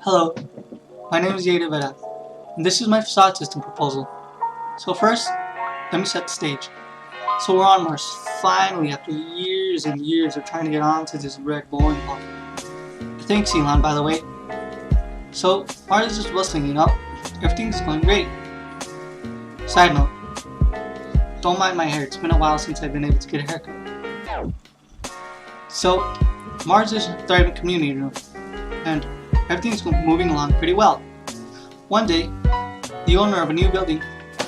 Hello, my name is Yeda Veda, and this is my facade system proposal. So first, let me set the stage. So we're on Mars, finally, after years and years of trying to get onto this red bowling ball. Thanks Elon, by the way. So Mars is just whistling, everything's going great. Side note, don't mind my hair, it's been a while since I've been able to get a haircut. So Mars is a thriving community room, and everything's moving along pretty well. One day, the owner of a new building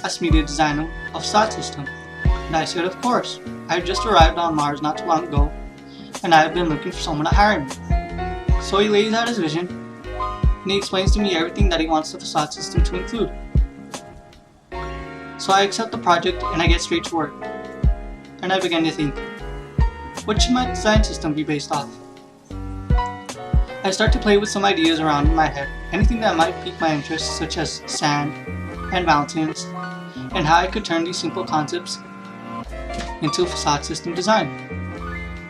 asked me to design a facade system, and I said of course. I had just arrived on Mars not too long ago, and I have been looking for someone to hire me. So he lays out his vision, and he explains to me everything that he wants the facade system to include. So I accept the project and I get straight to work, and I begin to think, what should my design system be based off? I start to play with some ideas around in my head, anything that might pique my interest, such as sand and mountains, and how I could turn these simple concepts into a facade system design.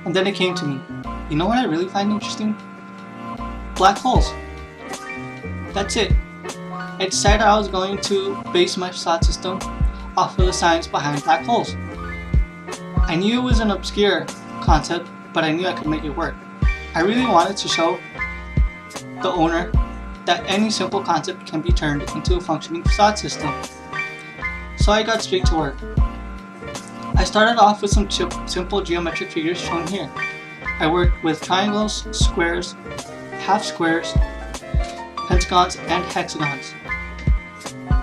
And then it came to me, you know what I really find interesting? Black holes. That's it. I decided I was going to base my facade system off of the science behind black holes. I knew it was an obscure concept, but I knew I could make it work. I really wanted to show the owner that any simple concept can be turned into a functioning facade system. So I got straight to work. I started off with some simple geometric figures shown here. I worked with triangles, squares, half squares, pentagons, and hexagons.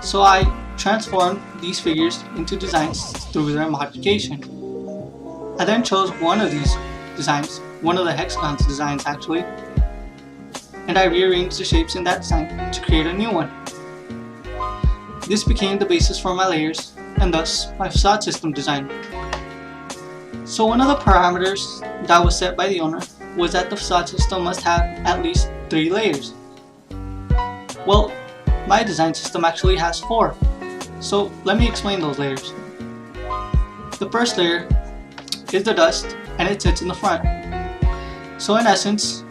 So I transformed these figures into designs through their modification. I then chose one of these designs, one of the hexagons designs actually, and I rearranged the shapes in that design to create a new one. This became the basis for my layers and thus my facade system design. So one of the parameters that was set by the owner was that the facade system must have at least 3 layers. Well, my design system actually has 4, so let me explain those layers. The first layer is the dust, and it sits in the front. So in essence,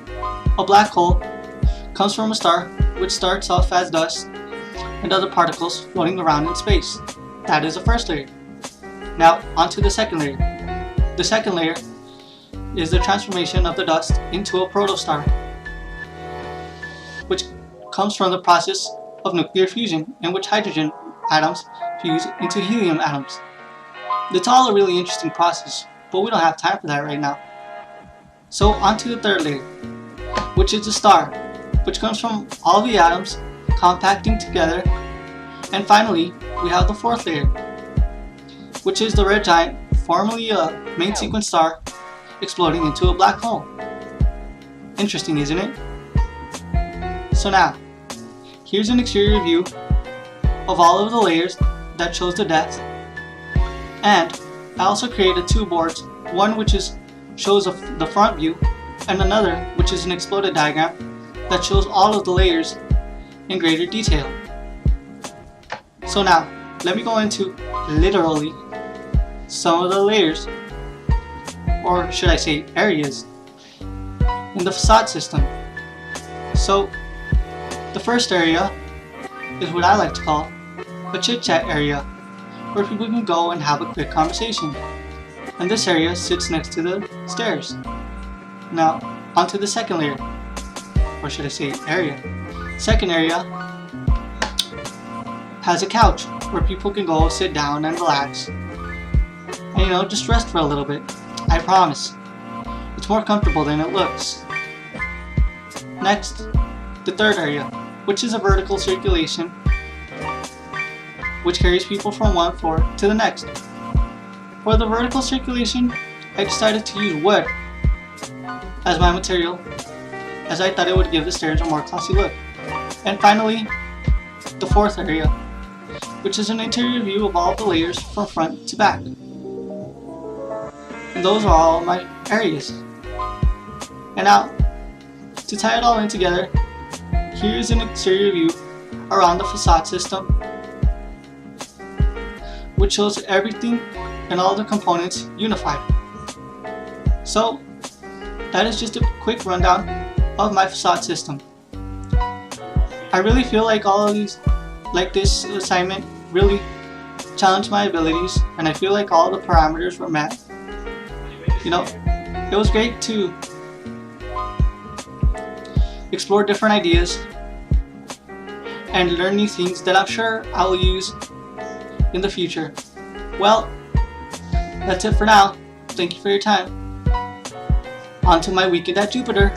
a black hole comes from a star, which starts off as dust and other particles floating around in space. That is the first layer. Now onto the second layer. The second layer is the transformation of the dust into a protostar, which comes from the process of nuclear fusion, in which hydrogen atoms fuse into helium atoms. It's all a really interesting process, but we don't have time for that right now. So onto the third layer, which is the star, which comes from all the atoms compacting together. And finally, we have the fourth layer, which is the red giant, formerly a main sequence star, exploding into a black hole. Interesting, isn't it? So now, here's an exterior view of all of the layers that shows the depth, and I also created 2 boards, one which shows the front view, and another which is an exploded diagram that shows all of the layers in greater detail. So now, let me go into literally some of the layers, or should I say areas, in the facade system. So the first area is what I like to call a chit-chat area, where people can go and have a quick conversation. And this area sits next to the stairs. Now, onto the second layer, or should I say area. Second area has a couch where people can go sit down and relax and just rest for a little bit. I promise, it's more comfortable than it looks. Next, the third area, which is a vertical circulation, which carries people from one floor to the next. For the vertical circulation, I decided to use wood as my material, as I thought it would give the stairs a more classy look. And finally, the fourth area, which is an interior view of all the layers from front to back. And those are all my areas. And now, to tie it all in together, here's an exterior view around the facade system, which shows everything and all the components unified. So that is just a quick rundown of my facade system. I really feel like this assignment really challenged my abilities, and I feel like all the parameters were met. You know, it was great to explore different ideas and learn new things that I'm sure I will use in the future. Well, that's it for now. Thank you for your time. On to my weekend at Jupiter.